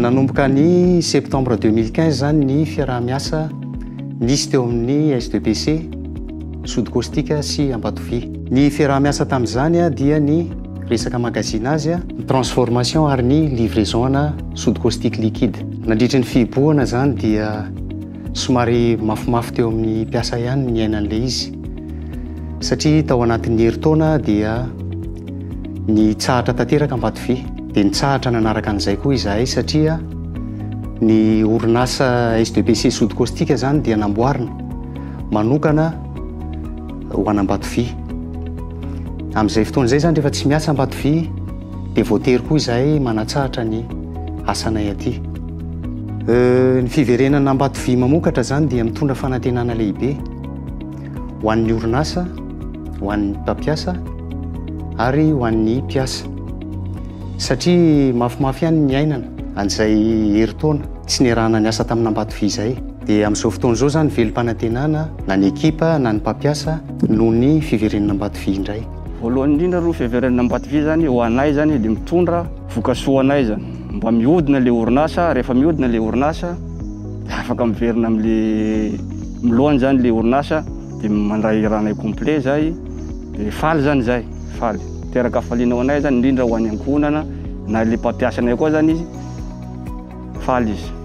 Nanomboka ny septembre 2015 zany ny fiaraha-miasa nisy teo amin'ny SDPC, sody caustique sy Ambatovia. Ny fiaraha-miasa tamin'izany dia ny resaka magazine azy, ny transformation ary ny livraison ana sody caustique liquide. Nandritra ny fiboahana zany dia somary mafimafy teo amin'ny mpiasa ihany ny ainan'ilay izy, satria tao anatin'ny herintaona dia ny tsahatra tanteraka Ambatovia, dia nitsahatra nanaraka an'izay koa izahay satria ny orinasa SDPC sody caustique zany dia namboarina manokana ho an'Ambatovia. Amin'izay fotoana izay zany rehefa tsy miasa Ambatovia dia voatery koa izahay manatsahatra ny asanay aty. Ny fiverenana Ambatovia mamokatra zany dia mitondra fanantenana lehibe ho an'ny orinasa, ho an'ny mpampiasa ary ho an'ny mpiasa, satria mafimafy ihany ny ainana an'izay herintaona tsy niarahana niasa tamin'Ambatovia izay. Dia amin'izao fotoana izao zany velom-panantenana na ny ekipa na ny mpampiasa noho ny fiverenana Ambatovia indray. Voalohany indrindra aloha fiverenana Ambatovia zany ho anay zany dia mitondra vokasoa anay zany, mba mihodina le orinasa. Rehefa mihodina le orinasa dia afaka miverina amin'le milohany zany le orinasa, dia mandray ranay complet zay, dia faly zany zay, faly teraka faliana ho anay zany, indrindra ho any ankohonana na le mpampiasa anay koa zany izy faly izy.